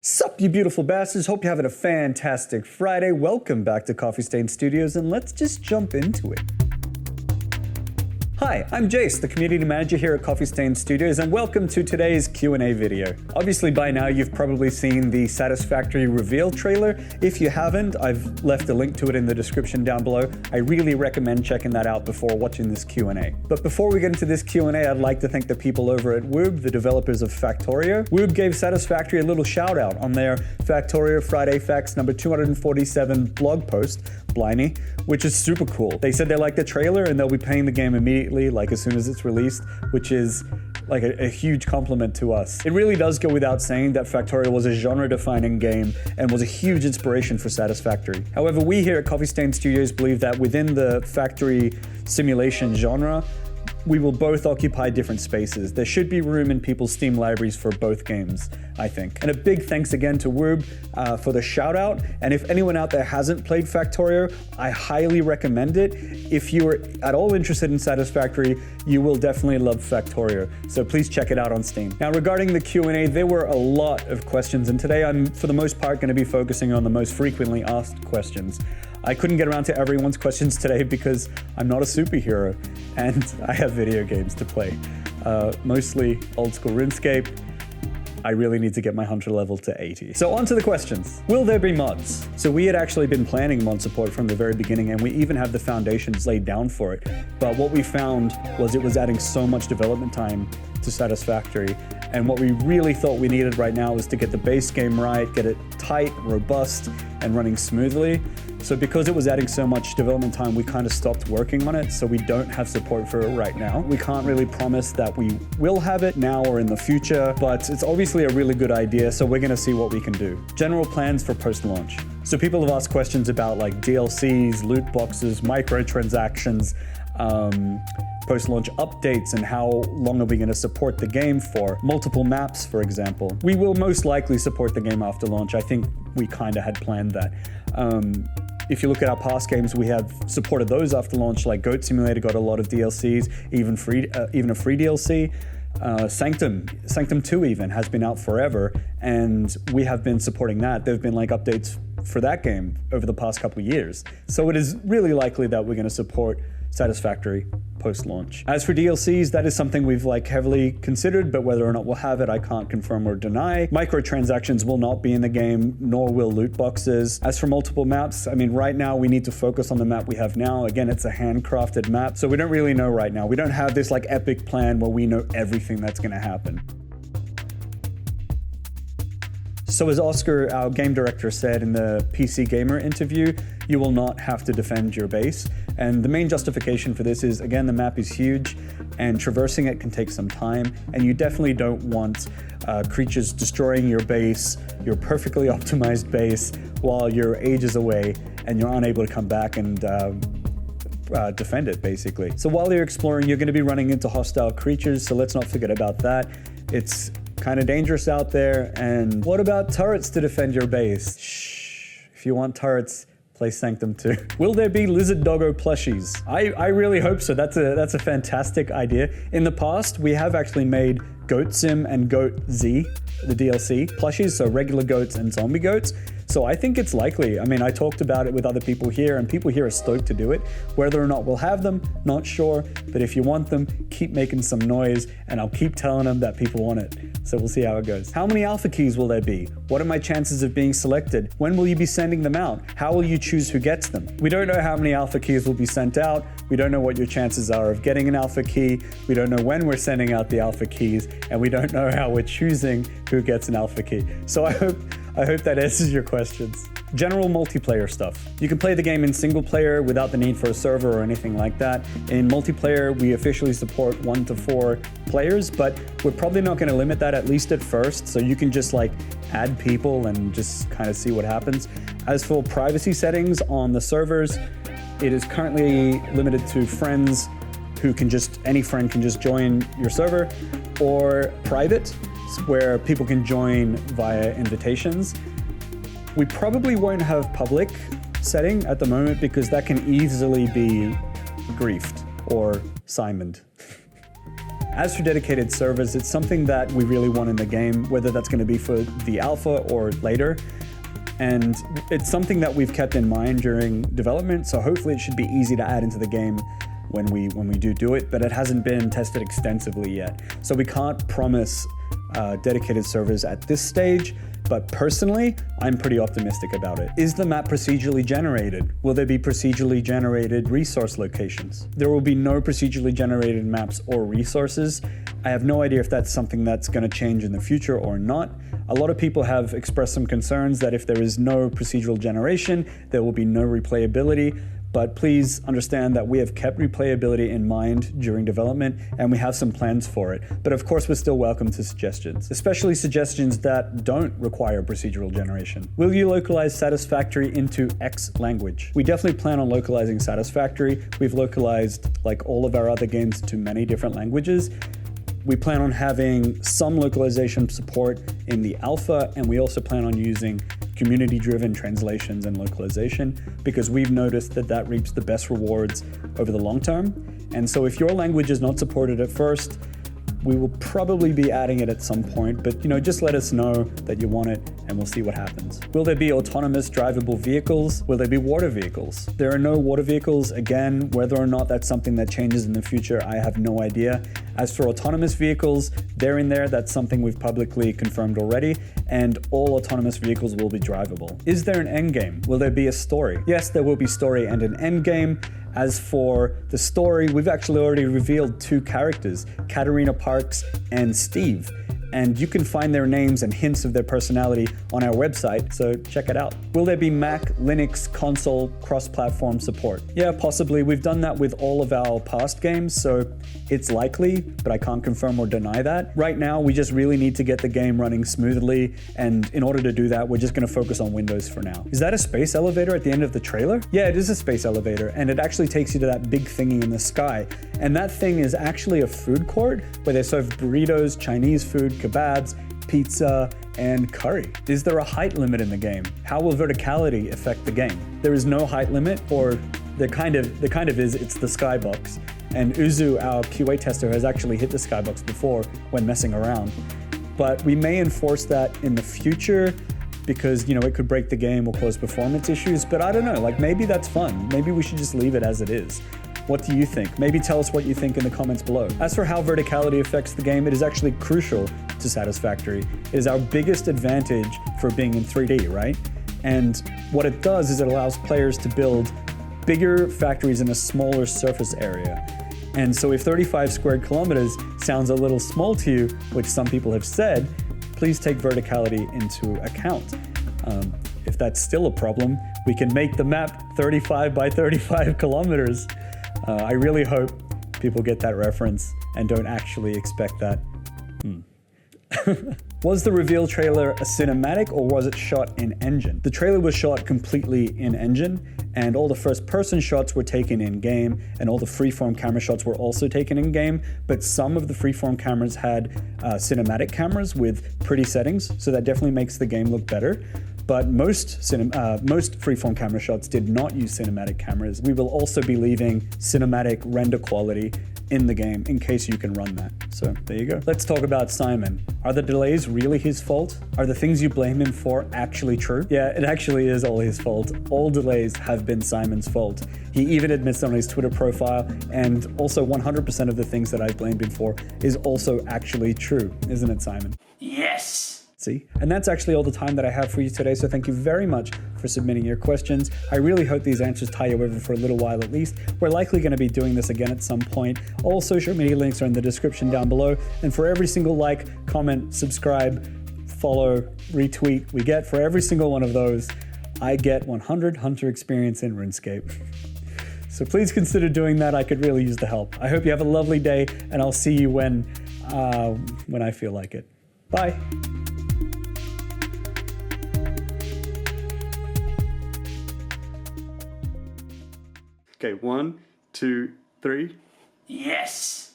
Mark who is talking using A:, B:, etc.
A: Sup, you beautiful bastards. Hope you're having a fantastic Friday. Welcome back to Coffee Stain Studios, and let's just jump into it. Hi, I'm Jace, the community manager here at Coffee Stain Studios, and welcome to today's Q&A video. Obviously by now you've probably seen the Satisfactory reveal trailer. If you haven't, I've left a link to it in the description down below. I really recommend checking that out before watching this Q&A. But before we get into this Q&A, I'd like to thank the people over at Woob, the developers of Factorio. Woob gave Satisfactory a little shout out on their Factorio Friday Facts number 247 blog post, Blimey, which is super cool. They said they liked the trailer and they'll be playing the game immediately, like as soon as it's released, which is like a huge compliment to us. It really does go without saying that Factorio was a genre-defining game and was a huge inspiration for Satisfactory. However, we here at Coffee Stain Studios believe that within the factory simulation genre, we will both occupy different spaces. There should be room in people's Steam libraries for both games, I think. And a big thanks again to Woob for the shout out. And if anyone out there hasn't played Factorio, I highly recommend it. If you are at all interested in Satisfactory, you will definitely love Factorio. So please check it out on Steam. Now regarding the Q&A, there were a lot of questions, and today I'm for the most part going to be focusing on the most frequently asked questions. I couldn't get around to everyone's questions today because I'm not a superhero and I have video games to play. Mostly old school RuneScape. I really need to get my hunter level to 80. So on to the questions. Will there be mods? So we had actually been planning mod support from the very beginning, and we even have the foundations laid down for it. But what we found was it was adding so much development time to Satisfactory. And what we really thought we needed right now was to get the base game right, get it tight, robust, and running smoothly. So because it was adding so much development time, we kind of stopped working on it, so we don't have support for it right now. We can't really promise that we will have it now or in the future, but it's obviously a really good idea, so we're gonna see what we can do. General plans for post-launch. So people have asked questions about like DLCs, loot boxes, microtransactions, post-launch updates, and how long are we going to support the game for. Multiple maps, for example. We will most likely support the game after launch. I think we kind of had planned that. If you look at our past games, we have supported those after launch, like Goat Simulator got a lot of DLCs, even a free DLC. Sanctum 2 even has been out forever, and we have been supporting that. There have been like updates for that game over the past couple of years. So it is really likely that we're going to support Satisfactory post-launch. As for DLCs, that is something we've like heavily considered, but whether or not we'll have it, I can't confirm or deny. Microtransactions will not be in the game, nor will loot boxes. As for multiple maps, I mean, right now we need to focus on the map we have now. Again, it's a handcrafted map, so we don't really know right now. We don't have this like epic plan where we know everything that's gonna happen. So as Oscar, our game director, said in the PC Gamer interview, you will not have to defend your base. And the main justification for this is, again, the map is huge and traversing it can take some time, and you definitely don't want creatures destroying your base, your perfectly optimized base, while you're ages away and you're unable to come back and defend it, basically. So while you're exploring, you're going to be running into hostile creatures, so let's not forget about that. It's kind of dangerous out there. And what about turrets to defend your base? Shh, if you want turrets, play Sanctum 2. Will there be lizard doggo plushies? I really hope so. That's a fantastic idea. In the past, we have actually made Goat Sim and Goat Z, the DLC, plushies, so regular goats and zombie goats. So I think it's likely. I mean, I talked about it with other people here, and people here are stoked to do it. Whether or not we'll have them, not sure. But if you want them, keep making some noise, and I'll keep telling them that people want it. So we'll see how it goes. How many alpha keys will there be? What are my chances of being selected? When will you be sending them out? How will you choose who gets them? We don't know how many alpha keys will be sent out. We don't know what your chances are of getting an alpha key. We don't know when we're sending out the alpha keys, and we don't know how we're choosing who gets an alpha key. So I hope that answers your questions. General multiplayer stuff. You can play the game in single player without the need for a server or anything like that. In multiplayer, we officially support 1 to 4 players, but we're probably not going to limit that, at least at first, so you can just like add people and just kind of see what happens. As for privacy settings on the servers, it is currently limited to friends who can any friend can just join your server, or private, where people can join via invitations. We probably won't have public setting at the moment because that can easily be griefed or Simoned. As for dedicated servers, it's something that we really want in the game, whether that's going to be for the alpha or later. And it's something that we've kept in mind during development, so hopefully it should be easy to add into the game when we do it, but it hasn't been tested extensively yet. So we can't promise dedicated servers at this stage, but personally, I'm pretty optimistic about it. Is the map procedurally generated? Will there be procedurally generated resource locations? There will be no procedurally generated maps or resources. I have no idea if that's something that's going to change in the future or not. A lot of people have expressed some concerns that if there is no procedural generation, there will be no replayability. But please understand that we have kept replayability in mind during development, and we have some plans for it. But of course, we're still welcome to suggestions, especially suggestions that don't require procedural generation. Will you localize Satisfactory into X language? We definitely plan on localizing Satisfactory. We've localized, like all of our other games, to many different languages. We plan on having some localization support in the alpha, and we also plan on using community-driven translations and localization because we've noticed that that reaps the best rewards over the long term. And so if your language is not supported at first, we will probably be adding it at some point, but just let us know that you want it and we'll see what happens. Will there be autonomous drivable vehicles? Will there be water vehicles? There are no water vehicles. Again, whether or not that's something that changes in the future, I have no idea. As for autonomous vehicles, they're in there. That's something we've publicly confirmed already, and all autonomous vehicles will be drivable. Is there an end game? Will there be a story? Yes, there will be story and an end game. As for the story, we've actually already revealed 2 characters, Katarina Parks and Steve. And you can find their names and hints of their personality on our website, so check it out. Will there be Mac, Linux, console, cross-platform support? Yeah, possibly. We've done that with all of our past games, so it's likely, but I can't confirm or deny that. Right now, we just really need to get the game running smoothly, and in order to do that, we're just gonna focus on Windows for now. Is that a space elevator at the end of the trailer? Yeah, it is a space elevator, and it actually takes you to that big thingy in the sky. And that thing is actually a food court where they serve burritos, Chinese food, kebabs, pizza, and curry. Is there a height limit in the game? How will verticality affect the game? There is no height limit, or there kind of is. It's the skybox. And Uzu, our QA tester, has actually hit the skybox before when messing around. But we may enforce that in the future because it could break the game or cause performance issues. But I don't know, maybe that's fun. Maybe we should just leave it as it is. What do you think? Maybe tell us what you think in the comments below. As for how verticality affects the game, it is actually crucial to Satisfactory. It is our biggest advantage for being in 3D, right? And what it does is it allows players to build bigger factories in a smaller surface area. And so if 35 square kilometers sounds a little small to you, which some people have said, please take verticality into account. If that's still a problem, we can make the map 35 by 35 kilometers. I really hope people get that reference and don't actually expect that. Was the reveal trailer a cinematic or was it shot in engine? The trailer was shot completely in engine, and all the first-person shots were taken in-game, and all the freeform camera shots were also taken in-game, but some of the freeform cameras had cinematic cameras with pretty settings, so that definitely makes the game look better. But most freeform camera shots did not use cinematic cameras. We will also be leaving cinematic render quality in the game in case you can run that. So there you go. Let's talk about Simon. Are the delays really his fault? Are the things you blame him for actually true? Yeah, it actually is all his fault. All delays have been Simon's fault. He even admits on his Twitter profile, and also 100% of the things that I blamed him for is also actually true, isn't it, Simon?
B: Yes!
A: See? And that's actually all the time that I have for you today, so thank you very much for submitting your questions. I really hope these answers tie you over for a little while at least. We're likely going to be doing this again at some point. All social media links are in the description down below, and for every single like, comment, subscribe, follow, retweet we get, for every single one of those, I get 100 Hunter experience in RuneScape. So please consider doing that. I could really use the help. I hope you have a lovely day, and I'll see you when I feel like it. Bye. Okay, 1, 2, 3.
B: Yes!